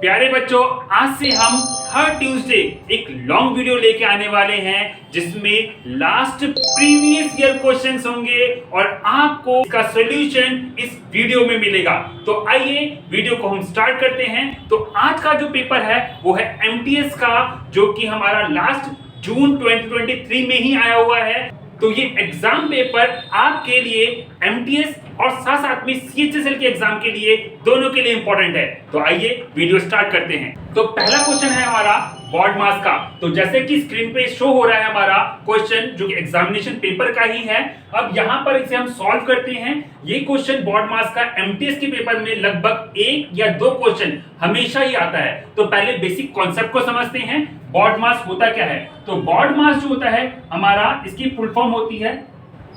प्यारे बच्चों, आज से हम हर ट्यूसडे एक लॉन्ग वीडियो लेके आने वाले हैं जिसमें लास्ट प्रीवियस ईयर क्वेश्चंस होंगे और आपको इसका सॉल्यूशन इस वीडियो में मिलेगा। तो आइए वीडियो को हम स्टार्ट करते हैं। तो आज का जो पेपर है वो है एमटीएस का, जो कि हमारा लास्ट जून 2023 में ही आया हुआ है। तो ये एग्जाम पेपर आपके लिए एमटीएस और साथ साथ में सीएचएसएल के एग्जाम के लिए दोनों के लिए इंपॉर्टेंट है। तो आइए वीडियो स्टार्ट करते हैं। तो पहला क्वेश्चन है हमारा बॉड मास का। तो जैसे कि स्क्रीन पे शो हो रहा है हमारा क्वेश्चन, जो कि एग्जामिनेशन पेपर का ही है। अब यहाँ पर इसे हम सॉल्व करते हैं। ये क्वेश्चन बॉड मास का एमटीएस के पेपर में लगभग 1 या 2 क्वेश्चन हमेशा ही आता है। तो पहले बेसिक कॉन्सेप्ट को समझते हैं। बॉड मास होता क्या है? तो बॉड मास जो होता है हमारा, इसकी फुल फॉर्म होती है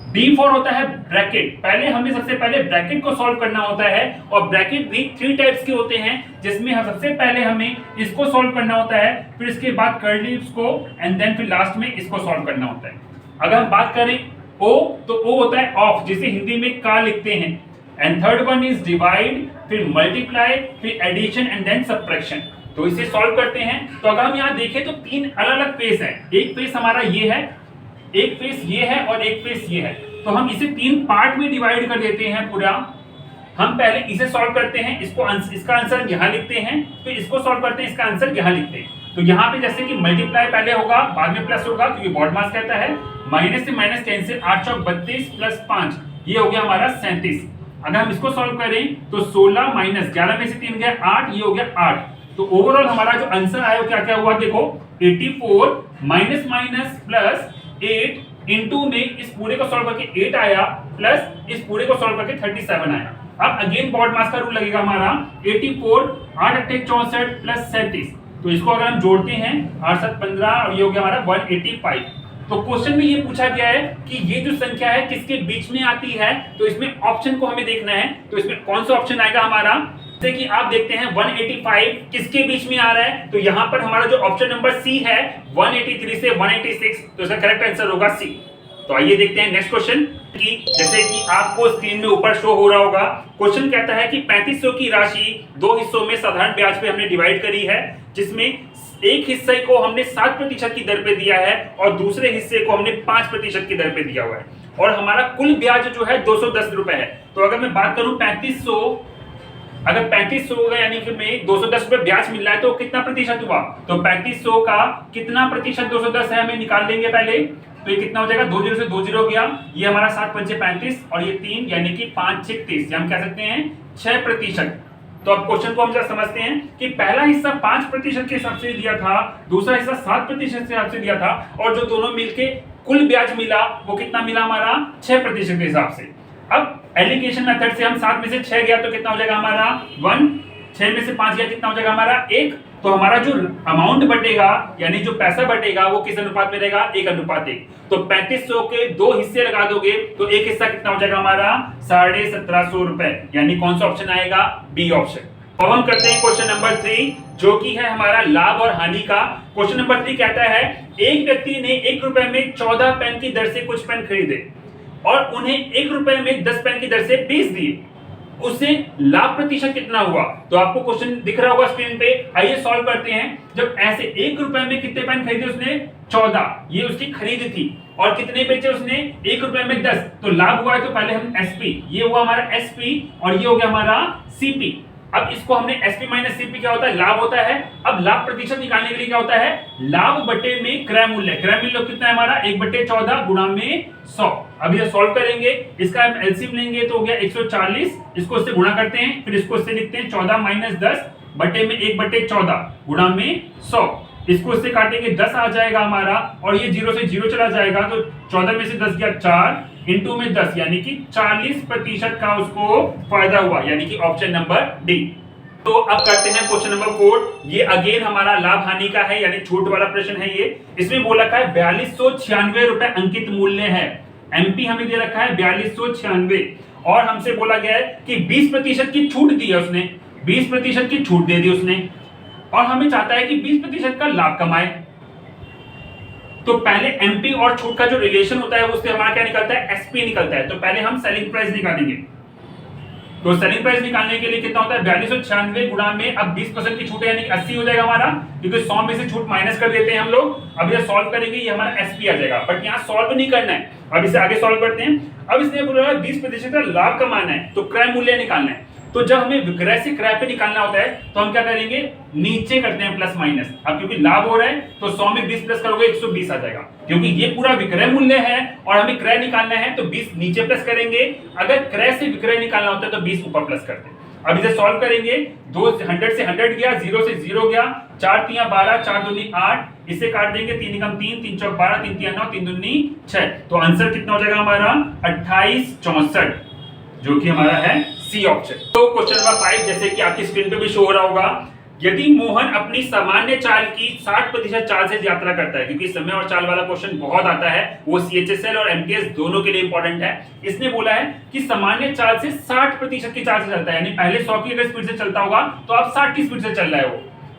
B फॉर होता है ब्रैकेट। पहले हमें सबसे पहले ब्रैकेट को सॉल्व करना होता है और ब्रैकेट भी 3 टाइप्स के होते हैं, जिसमें हम सबसे पहले हमें इसको सॉल्व करना होता है, फिर इसके बाद कर्लीव्स को एंड देन फिर लास्ट में इसको सॉल्व करना होता है। अगर हम बात करें O, तो O होता है ऑफ, जिसे हिंदी में का लिखते हैं। And third one is divide, फिर मल्टीप्लाई, फिर एडिशन एंड देन सबट्रैक्शन। तो इसे सॉल्व करते हैं। तो अगर हम यहाँ देखें तो 3 अलग अलग फेस है। एक फेस हमारा ये है, एक फेस ये है और एक फेस ये है। तो हम इसे 3 पार्ट में डिवाइड कर देते हैं पूरा। हम पहले इसे सॉल्व करते हैं, इसका आंसर यहाँ लिखते हैं, फिर इसको सॉल्व करते हैं, इसका आंसर यहाँ लिखते हैं। तो यहाँ पे जैसे कि मल्टीप्लाई पहले होगा, बाद में प्लस होगा, तो ये बॉड मास कहता है। माइनस से माइनस कैंसिल, 8 चौक 32 प्लस 5, ये हो गया हमारा 37। अगर हम इसको सॉल्व करें तो 16 माइनस 11 में से 3 गया 8, ये हो गया 8। तो ओवरऑल हमारा जो आंसर आया वो क्या क्या हुआ देखो, 84 माइनस माइनस प्लस 8 इंटू में इस पूरे को सॉल्व करके 8 आया, प्लस इस पूरे को सॉल्व करके 37 आया। अब अगेन बॉड मास का रूल लगेगा हमारा, 84 8 8 64 प्लस 37। तो इसको अगर हम जोड़ते हैं 8 7 15 और ये हो गया हमारा 185। तो क्वेश्चन में ये पूछा गया है कि ये जो संख्या है किसके बीच में आती है। तो इसमें ऑप्शन को हमें देखना है। तो इसमें कौन सा ऑप्शन आएगा हमारा, जैसे कि आप देखते हैं 185 किसके बीच में आ रहा है। तो यहाँ पर हमारा जो ऑप्शन नंबर सी है 183 से 186, तो इसका करेक्ट आंसर होगा सी। तो आइए देखते हैं नेक्स्ट क्वेश्चन की। जैसे कि आपको स्क्रीन में ऊपर शो हो रहा होगा, क्वेश्चन कहता है कि 3500 की राशि 2 हिस्सों में साधारण ब्याज पे हमने डिवाइड करी है, जिसमें एक हिस्से को हमने 7% की दर पे दिया है और दूसरे हिस्से को हमने 5% की दर पे दिया हुआ है, और हमारा कुल ब्याज जो है 210 रुपए है। तो अगर मैं बात करूं 3500, अगर 3500 होगा यानी कि में 210 रुपए ब्याज मिल रहा है, तो कितना प्रतिशत हुआ? तो 3500 का कितना प्रतिशत 210 है, हमें निकाल लेंगे पहले। तो ये कितना हो जाएगा, 20 से 20 गया, ये हमारा 7 पंचे 35 और ये 3 यानी कि 5 6 30, हम कह सकते हैं 6%। तो अब क्वेश्चन को हम जरा समझते हैं कि पहला हिस्सा 5% के हिसाब से दिया था, दूसरा हिस्सा 7% के हिसाब से दिया था, और जो दोनों मिलके कुल ब्याज मिला वो कितना मिला हमारा, 6% के हिसाब से। अब एलिगेशन मेथड से हम 7 में से 6 गया तो कितना हो जाएगा हमारा 1, 6 में से 5 गया कितना हो जाएगा हमारा 1। तो हमारा जो अमाउंट बटेगा यानी जो पैसा बटेगा वो किस अनुपात में रहेगा, 1:1। तो 3500 के 2 हिस्से लगा दोगे तो एक हिस्सा कितना हो जाएगा हमारा 1750 रुपए, यानी कौन सा ऑप्शन आएगा, बी ऑप्शन। अब हम करते हैं क्वेश्चन नंबर 3, जो कि है हमारा लाभ और हानि का। क्वेश्चन नंबर 3 कहता है एक व्यक्ति ने 1 रुपए में 14 पेन की दर से कुछ पेन खरीदे और उन्हें 1 रुपए में 10 पेन की दर से 20 दिए, उससे लाभ प्रतिशत कितना हुआ? तो आपको क्वेश्चन दिख रहा होगा स्क्रीन पे। आइए सॉल्व करते हैं। जब ऐसे 1 रुपए में कितने पेन खरीदे उसने, 14, ये उसकी खरीद थी, और कितने बेचे उसने, 1 रुपए में 10, तो लाभ हुआ है। तो पहले हम एसपी, ये हुआ हमारा एसपी और ये हो गया हमारा सीपी। अब इसको हमने एसपी माइनस सीपी क्या होता है, लाभ होता है। अब लाभ प्रतिशत निकालने के लिए क्या होता है, लाभ बटे में क्रय मूल्य। क्रय मूल्य कितना है हमारा, 1/14 गुणा में 100। अब ये सॉल्व करेंगे, इसका हम एलसीएम लेंगे तो हो गया 140, इसको इससे गुणा करते हैं, फिर इसको इससे लिखते हैं 14 माइनस 10 बटे में 1/14 गुणा में 100। इसको इससे काटेंगे 10 आ जाएगा हमारा, और ये 0 से 0 चला जाएगा, तो 14 में से 10 गया 4 इंटू में 10, यानी कि 40% का उसको फायदा हुआ, यानी कि ऑप्शन नंबर डी। तो अब करते हैं क्वेश्चन नंबर 4। ये अगेन हमारा लाभ हानि का है, यानी छूट वाला प्रश्न है ये। इसमें बोला रखा है 4296 रुपए अंकित मूल्य है। एमपी हमें दे रखा है 4296, और हमसे बोला गया है कि 20% की छूट दी है उसने, 20% की छूट दे दी उसने, और हमें चाहता है कि 20% का लाभ कमाए। तो पहले एमपी और छूट का जो रिलेशन होता है उससे हमारा क्या निकलता है, एसपी निकलता है। तो पहले हम सेलिंग प्राइस निकालेंगे। तो सेलिंग प्राइस निकालने के लिए कितना होता है 4296 गुणा में अब 20% की छूट है यानी 80 हो जाएगा हमारा, क्योंकि 100 में से छूट माइनस कर देते हैं हम लोग। अब ये सॉल्व करेंगे ये हमारा एसपी आ जाएगा, बट यहाँ सॉल्व नहीं करना है, अब इसे आगे सॉल्व करते हैं। अब इसने बोला 20% का लाभ कमाना है तो क्रय मूल्य निकालना है। तो जब हमें विक्रय से क्रय पे निकालना होता है तो हम क्या करेंगे, नीचे करते हैं प्लस माइनस। अब क्योंकि लाभ हो रहा है तो 100 में 20 प्लस करोगे 120 आ जाएगा, क्योंकि ये पूरा विक्रय मूल्य है और हमें क्रय निकालना है तो 20 नीचे प्लस करेंगे। अगर क्रय से विक्रय निकालना होता है तो 20 ऊपर प्लस करते हैं। अब इसे सॉल्व करेंगे, 100 से 100 गया, 0 से 0 गया, 4 3 12, 4 दूनी 8, इसे काट देंगे 3 एकम 3, 3 चौक 12, 3 3 9, 3 दूनी 6। तो आंसर कितना हो जाएगा हमारा 2864, जो कि हमारा है सी ऑप्शन। तो क्वेश्चन नंबर 5 जैसे कि आपकी स्क्रीन पे भी शो हो रहा होगा, यदि मोहन अपनी सामान्य चाल की 60% चाल से यात्रा करता है, क्योंकि समय और चाल वाला क्वेश्चन बहुत आता है, वो सीएचएसएल और एमटीएस दोनों के लिए इंपॉर्टेंट है। इसने बोला है कि सामान्य चाल से 60% की चाल से चलता है, यानी पहले 100 की अगर स्पीड से चलता होगा तो अब 60 की स्पीड से चल रहा है वो,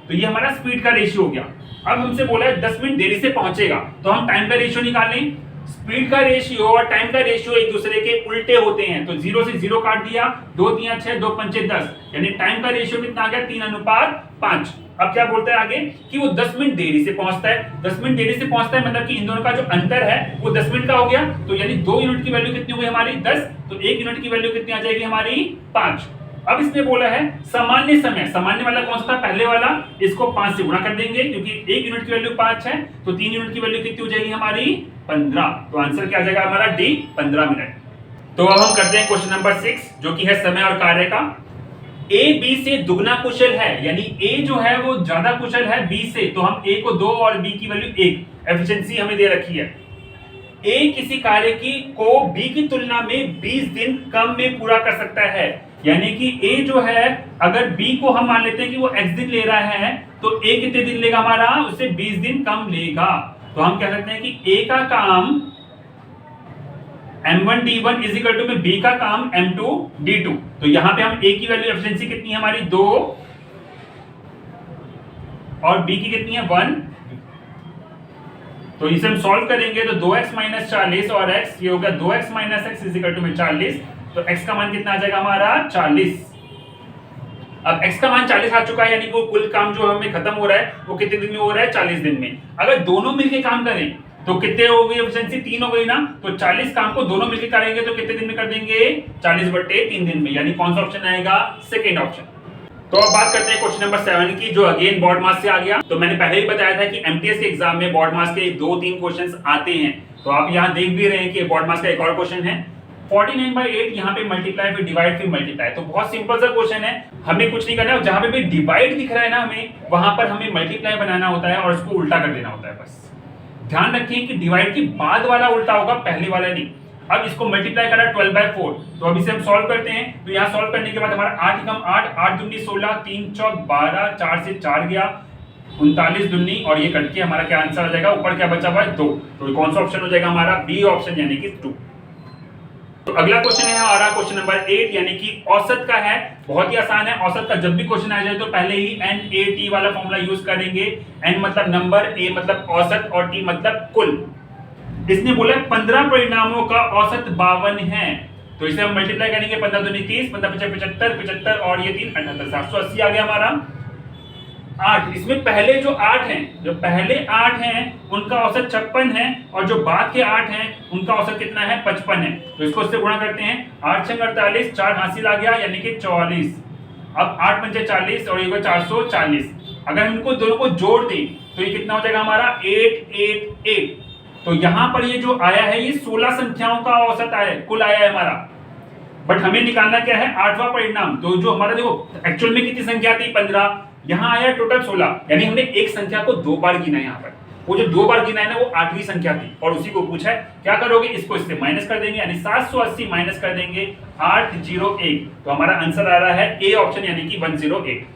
तो ये हमारा स्पीड का रेशियो हो गया। अब हमसे बोला है 10 मिनट देरी से पहुंचेगा, तो हम टाइम का रेशियो निकाल लें। स्पीड का रेशियो और टाइम का रेशियो एक दूसरे के उल्टे होते हैं, तो 0 से 0 काट दिया, 2 3 6, 2 5 10, यानी टाइम का रेशियो कितना आ गया 3:5। अब क्या बोलता है आगे कि वो 10 मिनट देरी से पहुंचता है। 10 मिनट देरी से पहुंचता है मतलब कि इन दोनों का जो अंतर है वो 10 मिनट का हो गया, तो यानी 2 यूनिट की वैल्यू कितनी हो गई हमारी 10, तो 1 यूनिट की वैल्यू कितनी आ जाएगी हमारी 5। अब इसने बोला है सामान्य समय, सामान्य वाला कौन सा था पहले वाला, इसको 5 से गुणा कर देंगे, क्योंकि 1 यूनिट की वैल्यू 5 है, तो 3 यूनिट की वैल्यू कितनी हो जाएगी हमारी 15। तो आंसर क्या आ जाएगा हमारा डी 15 मिनट। तो अब हम करते हैं क्वेश्चन नंबर 6 जो कि है समय और कार्य का। ए बी से दुगना कुशल है, यानी ए जो है वो ज्यादा कुशल है बी से, तो हम ए को 2 और बी की वैल्यू 1, एफिशिएंसी हमें दे रखी है। ए किसी कार्य को बी की तुलना में 20 दिन कम में पूरा कर सकता है, यानी कि ए जो है अगर बी को हम मान लेते हैं कि वो x दिन ले रहा है, तो ए कितने दिन लेगा हमारा, उससे 20 दिन कम लेगा। तो हम कह सकते हैं कि ए का काम m1 d1 is equal to में b का काम m2 d2। तो यहां पे हम a की वैल्यू एफिशिएंसी कितनी है हमारी 2 और b की कितनी है 1, तो इसे हम सॉल्व करेंगे तो 2x - 40 और x, ये हो गया 2x - x is equal to में 40, तो x का मान कितना आ जाएगा हमारा 40। अब x का मान 40 आ चुका है, यानी वो कुल काम जो हमें खत्म हो रहा है वो कितने दिन में हो रहा है 40 दिन में। अगर दोनों मिलके काम करें तो कितने हो गई एफिशिएंसी 3 हो गई ना, तो 40 काम को दोनों मिलकर करेंगे तो कितने दिन में कर देंगे 40/3 दिन में, यानी कौन सा ऑप्शन आएगा सेकंड ऑप्शन। तो अब बात करते हैं क्वेश्चन नंबर 7 की, जो अगेन बोर्ड मास से आ गया। तो मैंने पहले ही बताया था कि एमटीएस के एग्जाम में बोर्ड मास के 2-3 क्वेश्चंस आते हैं, तो आप यहां देख भी रहे हैं कि बोर्ड मास का एक और क्वेश्चन है 49/8, यहाँ पे मल्टीप्लाई फिर डिवाइड फिर मल्टीप्लाई। तो बहुत सिंपल सा क्वेश्चन है, हमें कुछ नहीं करना है, जहां पे भी डिवाइड दिख रहा है ना हमें वहां पर हमें मल्टीप्लाई बनाना होता है और उसको उल्टा कर देना होता है। बस ध्यान रखिए कि डिवाइड के बाद वाला उल्टा होगा, पहले वाला नहीं। अब इसको मल्टीप्लाई करा 12/4, तो अब इसे हम सॉल्व करते हैं। तो यहाँ सॉल्व करने के बाद हमारा 8 एकम 8, 8 दूनी 16, 3 चौक 12, 4 से 4 गया 39 दूनी, और ये कट के हमारा क्या आंसर आ जाएगा, ऊपर क्या बचा हुआ है 2, तो कौन सा ऑप्शन हो जाएगा हमारा बी ऑप्शन यानी कि 2। तो अगला क्वेश्चन है हमारा क्वेश्चन नंबर 8 यानी कि औसत का है। बहुत ही आसान है, औसत का जब भी क्वेश्चन आ जाए तो पहले ही NAT वाला फॉर्मूला यूज करेंगे। N मतलब नंबर, A मतलब औसत और T मतलब कुल। इसने बोला 15 परिणामों का औसत 52 है, तो इसे हम मल्टीप्लाई करेंगे 15 दूनी 30, 15 पचे 75, 75 और ये 3 78, 780 आ गया हमारा। 8, इसमें पहले जो 8 हैं, जो पहले 8 हैं उनका औसत 56 है, और जो बाद के 8 हैं उनका औसत कितना है 55 है। तो इसको इससे गुणा करते हैं, 8 छंग 48, 4 हासिल आ गया यानी कि 44। अब 8 पंचे 40 और ये 440। अगर हम इनको दोनों को जोड़ दें तो ये कितना हो जाएगा हमारा 888। तो यहाँ पर ये जो आया है ये 16 संख्याओं का औसत आया है, कुल आया है हमारा। बट हमें निकालना क्या है 8वां परिणाम। तो जो हमारा देखो एक्चुअल में कितनी संख्या थी 15, यहाँ आया टोटल 16, यानी हमने एक संख्या को 2 बार गिना है। यहाँ पर वो जो 2 बार गिना है ना वो 8वीं संख्या थी, और उसी को पूछा है क्या करोगे, इसको इससे माइनस कर देंगे, यानी 780 माइनस कर देंगे 801। तो हमारा आंसर आ रहा है ए ऑप्शन यानी कि 108।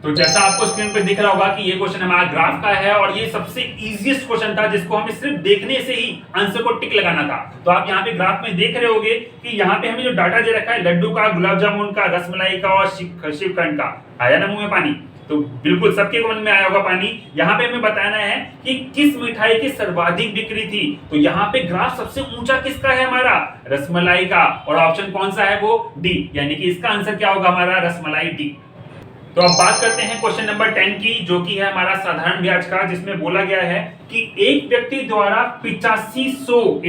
तो जैसा आपको स्क्रीन पे दिख रहा होगा कि ये क्वेश्चन हमारा ग्राफ का है, और ये सबसे इजीएस्ट क्वेश्चन था जिसको हमें सिर्फ देखने से ही आंसर को टिक लगाना था। तो आप यहाँ पे ग्राफ में देख रहे होगे कि यहाँ पे हमें जो डाटा दे रखा है लड्डू का, गुलाब जामुन का, रसमलाई का और शिवखंड का, आया ना मुंह में पानी। तो बिल्कुल सबके मन में आया होगा पानी। यहाँ पे हमें बताना है कि किस मिठाई की सर्वाधिक बिक्री थी। तो यहाँ पे ग्राफ सबसे ऊंचा किसका है हमारा, रसमलाई का, और ऑप्शन कौन सा है वो डी, यानी कि इसका आंसर क्या होगा हमारा रसमलाई डी। तो अब बात करते हैं क्वेश्चन नंबर 10 की, जो कि है हमारा साधारण ब्याज का, जिसमें बोला गया है कि एक व्यक्ति द्वारा 8500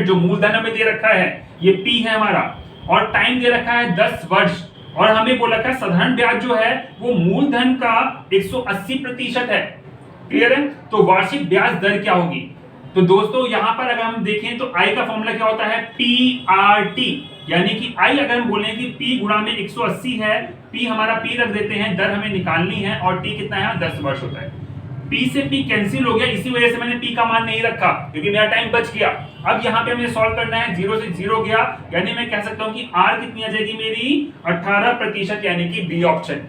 जो मूलधन हमें दे रखा है, ये पी है हमारा, और टाइम दे रखा है 10 वर्ष, और हमें बोला है साधारण ब्याज जो है वो मूलधन का 180% है। क्लियर है? तो वार्षिक ब्याज दर क्या होगी? तो दोस्तों यहां पर अगर हम देखें तो आई का फॉर्मूला क्या होता है, PRT, यानी कि आई अगर हम बोलें कि P गुणा में 180 है, P हमारा P रख देते हैं, दर हमें निकालनी है, और T कितना है 10 वर्ष होता है। P से P कैंसिल हो गया, इसी वजह से मैंने P का मान नहीं रखा, क्योंकि मेरा टाइम बच गया। अब यहाँ पे हमें सॉल्व करना है, 0 से 0 गया, यानी मैं कह सकता हूँ कि R कितनी आ जाएगी मेरी 18%, यानी कि बी ऑप्शन।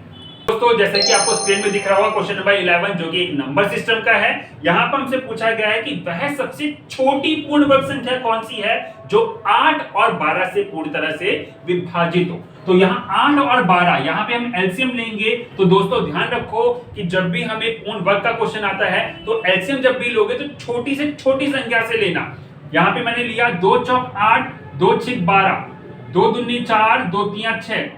दोस्तों जैसे कि आपको स्क्रीन में दिख रहा होगा क्वेश्चन नंबर 11, जो कि एक नंबर सिस्टम का है। यहाँ पर हमसे पूछा गया है कि वह सबसे छोटी पूर्ण वर्ग संख्या कौन सी है जो 8 और 12 से पूरी तरह से विभाजित हो। तो यहाँ 8 और 12, यहाँ पे हम एलसीएम लेंगे। तो दोस्तों ध्यान रखो कि जब भी हमें पूर्ण वर्ग का क्वेश्चन आता है तो एलसीएम जब भी लोगे तो छोटी से छोटी संख्या से लेना। यहाँ पे मैंने लिया 2 चौक 8, 2 छिक 12, 2 दूनी 4, 2 तियां 6,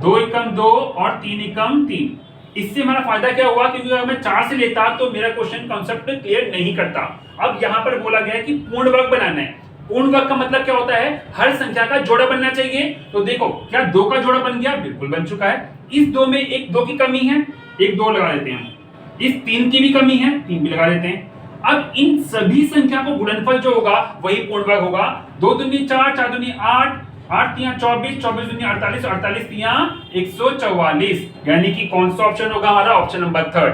2 एकम 2 और 3 एकम 3। इससे हमारा फायदा क्या हुआ, क्योंकि अगर मैं 4 से लेता तो मेरा क्वेश्चन कांसेप्ट क्लियर नहीं करता। अब यहाँ पर बोला गया है कि पूर्ण वर्ग बनाना है। पूर्ण वर्ग का मतलब क्या होता है, हर संख्या का जोड़ा बनना चाहिए। तो देखो क्या 2 का जोड़ा बन गया, बिल्कुल बन चुका है। इस 2 में एक 2 की कमी है, एक 2 लगा देते हैं। इस 3 की भी कमी है, 3 भी लगा देते हैं। अब इन सभी संख्या को गुणनफल जो होगा वही पूर्ण वर्ग होगा। 2 दूनी 4, 4 दूनी 8, 8 तियां 24, 24 दूनी 48, 48 तियां 144, यानी कि कौन सा ऑप्शन होगा हमारा, ऑप्शन नंबर 3।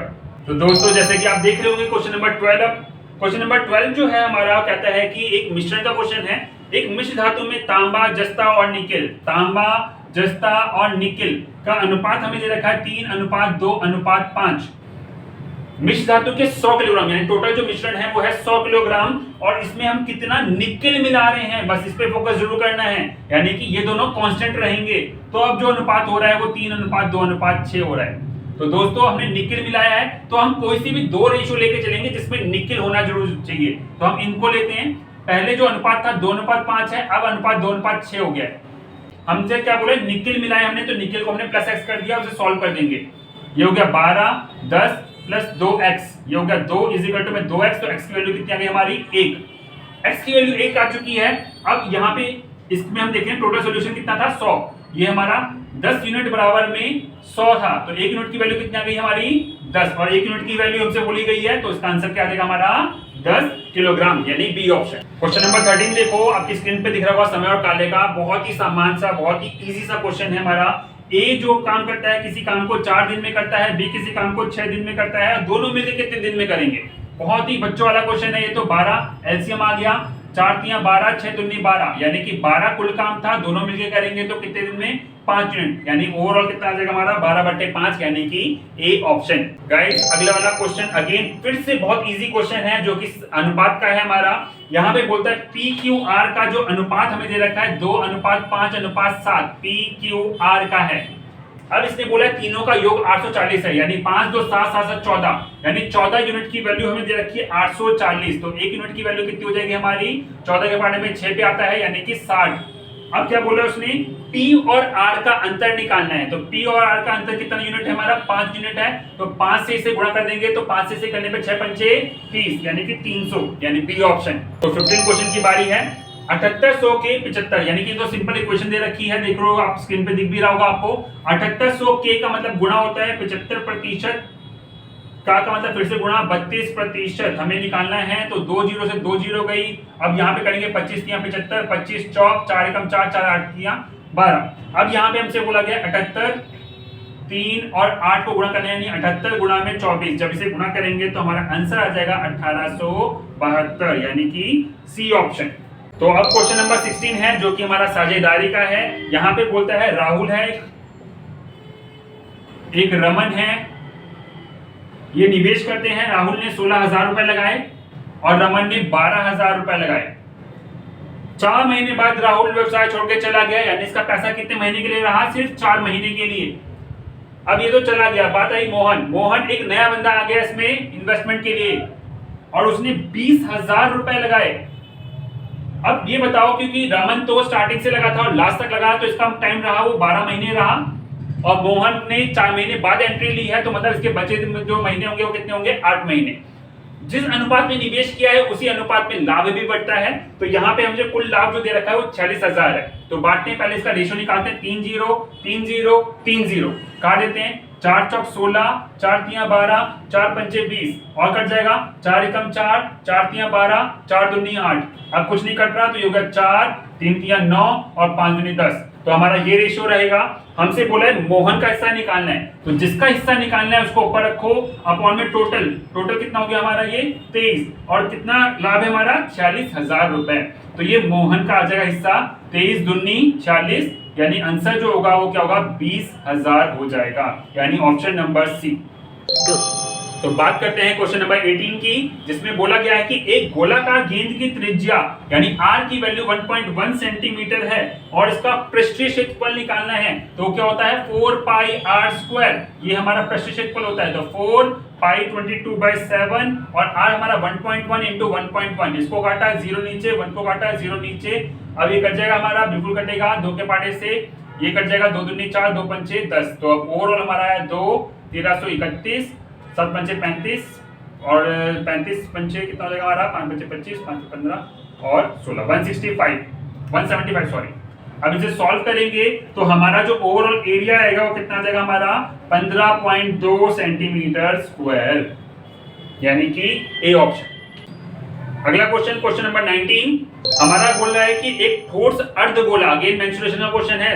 तो दोस्तों जैसे कि आप देख रहे होंगे क्वेश्चन नंबर 12, क्वेश्चन नंबर 12 जो है हमारा कहता है कि एक मिश्रण का क्वेश्चन है। एक मिश्र धातु में तांबा, जस्ता और निकेल, तांबा, जस्ता और निकेल का अनुपात हमें दे रखा है 3:2:5। मिश्र धातु के 100 किलोग्राम, यानी टोटल जो मिश्रण है वो है 100 किलोग्राम, और इसमें हम कितना निकेल मिला रहे हैं, बस इस पे फोकस जरूर करना है। यानी कि ये दोनों कांस्टेंट रहेंगे। तो अब जो अनुपात हो रहा है वो 3:2:6 हो रहा है। तो दोस्तों हमने निकेल मिलाया है, तो हम कोई सी भी 2 रेशियो लेके चलेंगे जिसमें निकेल होना जरूर चाहिए। तो हम इनको लेते हैं। पहले जो अनुपात था 2:5 है, अब अनुपात 2:6 हो गया है। हमसे क्या बोले, निकेल मिलाया हमने, तो निकेल को हमने प्लस एक्स कर दिया, उसे सॉल्व कर देंगे। ये हो गया 12, 10 प्लस 2x, ये हो गया 2 = 2x। तो x की वैल्यू कितनी आ गई हमारी 1, x की वैल्यू 1 आ चुकी है। अब यहाँ पे इसमें हम देखें टोटल सॉल्यूशन कितना था 100, ये हमारा 10 यूनिट बराबर में 100 था। तो 1 यूनिट की वैल्यू कितनी आ गई हमारी 10, और 1 यूनिट की वैल्यू हमसे बोली गई है, तो इसका आंसर क्या आ जाएगा हमारा 10 किलोग्राम, यानी बी ऑप्शन। क्वेश्चन नंबर 13 देखो, आपकी स्क्रीन पे दिख रहा होगा समय और काले का। बहुत ही सामान्य सा, बहुत ही इजी सा क्वेश्चन है हमारा। ए जो काम करता है किसी काम को 4 दिन में करता है, बी किसी काम को 6 दिन में करता है, दोनों मिलकर कितने दिन में करेंगे। बहुत ही बच्चों वाला क्वेश्चन है ये। तो 12 एलसीएम आ गया, 4 तियां 12, 6 दूनी 12, यानी कि 12 कुल काम था, दोनों मिलकर करेंगे तो कितने दिन में 5 यूनिट, यानी ओवरऑल कितना आ जाएगा हमारा 12/5, यानी कि ए ऑप्शन। गाइस अगला वाला क्वेश्चन अगेन फिर से बहुत इजी क्वेश्चन है, जो कि अनुपात का है हमारा। यहाँ पे बोलता है PQR का जो अनुपात हमें दे रखा है 2:5:7, PQR का है। अब इसने बोला है तीनों का योग 840 है, यानी 5 2 7 7 7 14, यानी 14 यूनिट की वैल्यू हमें दे रखी है 840। तो 1 यूनिट की वैल्यू कितनी हो जाएगी हमारी, 14 के पार्ट में 6 पे आता है, यानी कि 60। अब क्या बोला उसने, P और R का अंतर निकालना है। तो P और R का अंतर कितना यूनिट है हमारा, 5 यूनिट है। तो 5 से इसे गुणा कर देंगे, तो 5 से इसे करने पे 6 पंचे 30, यानी कि 300, यानी बी ऑप्शन। तो 15 क्वेश्चन की बारी है। 7800 के 75, यानी कि तो सिंपल इक्वेशन दे रखी है, देख रहे हो आप स्क्रीन पे, दिख भी रहा होगा आपको। 7800 के का मतलब गुणा होता है 75%, का मतलब फिर से गुणा 32% हमें निकालना है। तो 2 0 से 2 0 गई। अब यहाँ पे करेंगे 25 तियां 75, 25 चौक 4 एकम 4, 4 8 तियां 12। अब यहाँ पे हमसे बोला गया 78, 3 और 8 को गुणा करना है, यानी 78 गुणा में 24। जब इसे गुणा करेंगे तो हमारा आंसर आ जाएगा 1872, यानी कि सी ऑप्शन। तो अब क्वेश्चन नंबर 16 है, जो कि हमारा साझेदारी का है। यहाँ पे बोलता है राहुल है, एक रमन है, ये निवेश करते हैं। राहुल ने 16,000 रुपए लगाए और रमन ने 12,000 रुपए लगाए। 4 महीने बाद राहुल व्यवसाय छोड़ के चला गया, यानी इसका पैसा कितने महीने के लिए रहा, सिर्फ 4 महीने के लिए। अब ये तो चला गया, बात आई मोहन एक नया बंदा आ गया इसमें इन्वेस्टमेंट के लिए और उसने 20,000 रुपए लगाए। अब ये बताओ, क्योंकि रमन तो स्टार्टिंग से लगा था और लास्ट तक लगा, तो इसका टाइम रहा वो 12 महीने रहा और मोहन ने 4 महीने बाद एंट्री ली है, तो मतलब इसके बचे जो महीने होंगे वो कितने होंगे, 8 महीने। जिस अनुपात में निवेश किया है उसी अनुपात में लाभ भी बढ़ता है। तो यहाँ पे हमसे कुल लाभ जो दे रखा है वो 46,000 है। तो बांटते हैं, पहले इसका रेशियो निकालते हैं, 3 0 3 0 3 0 काट देते हैं, 4 चौक 16, 4 तिया 12, 4 पंचे 20 और कट जाएगा, 4 एकम 4, 4 तिया 12, 4 दूनी 8। अब कुछ नहीं कट रहा तो ये होगा 4, 3 तिया 9 और 5 दूनी 10। तो हमारा ये रेशियो रहेगा। हमसे बोला है मोहन का हिस्सा निकालना है, तो जिसका हिस्सा निकालना है उसको ऊपर रखो, अपॉन में टोटल कितना हो गया हमारा ये 23 और कितना लाभ है हमारा 46,000 रुपए। तो ये मोहन का आ जाएगा हिस्सा, 23 दूनी 46, यानी आंसर जो होगा वो क्या होगा 20,000 हो जाएगा, यानी ऑप्शन नंबर सी। तो बात करते हैं क्वेश्चन नंबर 18 की, जिसमें बोला गया है कि एक गोलाकार गेंद की त्रिज्या यानी r की वैल्यू 1.1 सेंटीमीटर है और इसका पृष्ठीय क्षेत्रफल निकालना है। तो क्या होता है 4 पाई r स्क्वायर, ये हमारा पृष्ठीय क्षेत्रफल होता है। तो 4 पाई 22/7 और r हमारा 1.1 इंटू 1.1, इसको काटा 0 नीचे, 1 को काटा 0 नीचे। अब ये कट जाएगा हमारा, बिल्कुल कटेगा 2 के पाटे से, ये कट जाएगा 2 दूनी 4, 2 पंचे 10। तो अब ओवरऑल हमारा है 2 1331, 7 पंचे 35 और 35 पंचे कितना हो जाएगा हमारा, 5 पंचे 25, 5 15 और 16, 175 सॉरी। अब इसे सॉल्व करेंगे तो हमारा जो ओवरऑल एरिया आएगा वो कितना आ जाएगा हमारा 15.2 सेंटीमीटर स्क्वायर, यानी कि ए ऑप्शन। अगला क्वेश्चन, क्वेश्चन नंबर 19 हमारा बोल रहा है कि एक ठोस अर्धगोला, अगेन मेंसुरेशन का क्वेश्चन है,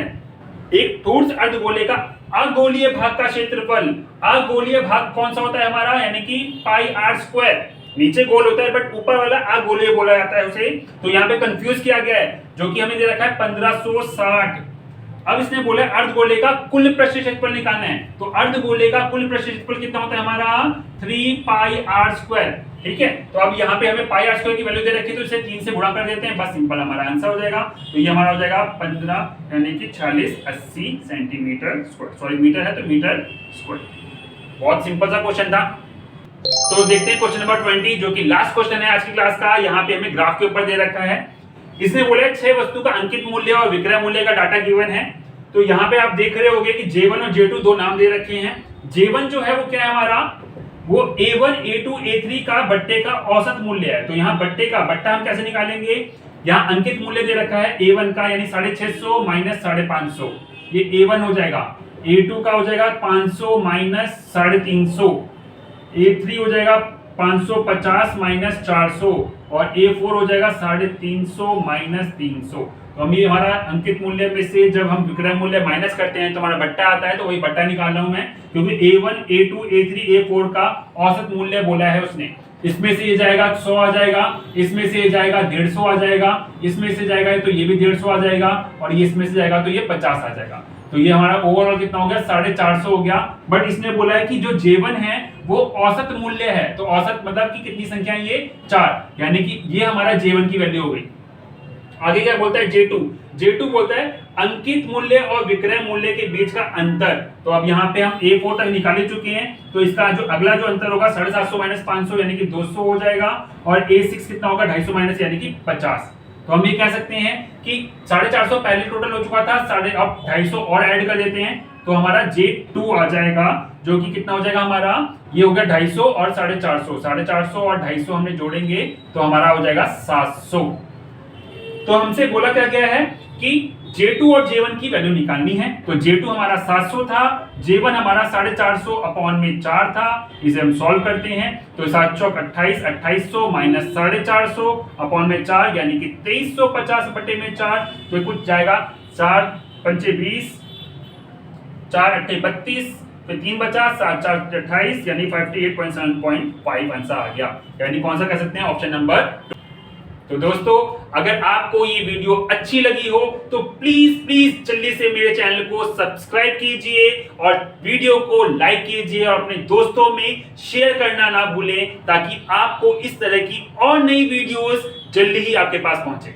एक ठोस अर्धगोले का अगोलीय भाग का क्षेत्रफल, अगोलीय भाग कौन सा होता है हमारा, यानी कि पाई r स्क्वायर। नीचे गोल होता है बट ऊपर वाला अगोलीय बोला जाता है उसे। तो यहाँ पे कंफ्यूज किया गया है, जो कि हमें दे रखा है 1560। अब इसने बोला अर्धगोले का कुल पृष्ठीय क्षेत्रफल निकालना है। तो अर्धगोले का कुल पृष्ठीय क्षेत्रफल कितना होता है हमारा 3 पाई r स्क्वायर, ठीक है। तो अब यहाँ पे हमें पाई r स्क्वायर की वैल्यू दे रखी है, तो इसे 3 से गुणा कर देते हैं, बस सिंपल हमारा आंसर हो जाएगा। तो ये हमारा हो जाएगा 15 यानी कि 4080 सेंटीमीटर स्क्वायर, सॉरी मीटर है तो मीटर स्क्वायर। बहुत सिंपल सा क्वेश्चन था। तो देखते हैं क्वेश्चन नंबर 20, जो कि लास्ट क्वेश्चन है आज की क्लास का। यहाँ पे हमें ग्राफ के ऊपर दे रखा है, इसने बोला है 6 वस्तु का अंकित मूल्य और विक्रय मूल्य का डाटा गिवन है। तो यहाँ पे आप देख रहे होंगे कि J1 और J2 दो नाम दे रखे हैं। J1 जो है वो क्या है हमारा, वो A1 A2 A3 का बट्टे का औसत मूल्य है। तो यहाँ बट्टे का बट्टा हम कैसे निकालेंगे, यहाँ अंकित मूल्य दे रखा है A1 का, यानी 650 माइनस 550, ये A1 हो जाएगा। A2 का हो जाएगा 500 माइनस 350, A3 हो जाएगा 550 माइनस 400 और A4 हो जाएगा 350 माइनस 300। तो हम ये हमारा अंकित मूल्य में से जब हम विक्रय मूल्य माइनस करते हैं तो हमारा बट्टा आता है, तो वही बट्टा निकाल रहा हूं मैं, क्योंकि A1 A2 A3 A4 का औसत मूल्य बोला है उसने। इसमें से ये जाएगा 100 आ जाएगा, इसमें से ये जाएगा 150 आ जाएगा, इसमें से जाएगा तो ये भी 150 आ जाएगा और ये इसमें से जाएगा तो ये 50 आ जाएगा। तो ये हमारा ओवरऑल कितना हो गया 450 हो गया। बट इसने बोला है कि जो J1 है वो औसत मूल्य है, तो औसत मतलब कि कितनी संख्या है ये 4, यानी कि ये हमारा J1 की वैल्यू हो गई। आगे क्या बोलता है J2 बोलता है अंकित मूल्य और विक्रय मूल्य के बीच का अंतर। तो अब यहाँ पे हम A4 तक निकाल चुके हैं, तो इसका जो अगला जो अंतर होगा 750 माइनस 500 यानी कि 200 हो जाएगा और A6 कितना होगा 250 माइनस यानी कि 50। तो हम ये कह सकते हैं कि 450 पहले टोटल हो चुका था, अब 250 और ऐड कर देते हैं तो हमारा J2 आ जाएगा, जो कि कितना हो जाएगा हमारा, ये हो गया 250 और 450 और 250 हमने जोड़ेंगे तो हमारा हो जाएगा 700। तो हमसे बोला क्या गया है कि J2 और J1 की वैल्यू निकालनी है। तो J2 हमारा 700 था, J1 हमारा 450 अपॉन में 4 था। इसे हम सॉल्व करते हैं तो 7 चौक 28, 2800 माइनस 450 अपॉन में 4 यानी कि 2350 बटे में 4, तो कुछ जाएगा 4 पंचे 20, 4 अट्ठे 32, फिर 3 बचा, 7 4 28 यानी 58.7.5 आंसर आ गया, यानी कौन सा कह सकते हैं ऑप्शन नंबर। तो दोस्तों अगर आपको ये वीडियो अच्छी लगी हो तो प्लीज जल्दी से मेरे चैनल को सब्सक्राइब कीजिए और वीडियो को लाइक कीजिए और अपने दोस्तों में शेयर करना ना भूलें, ताकि आपको इस तरह की और नई वीडियोस जल्दी ही आपके पास पहुंचे।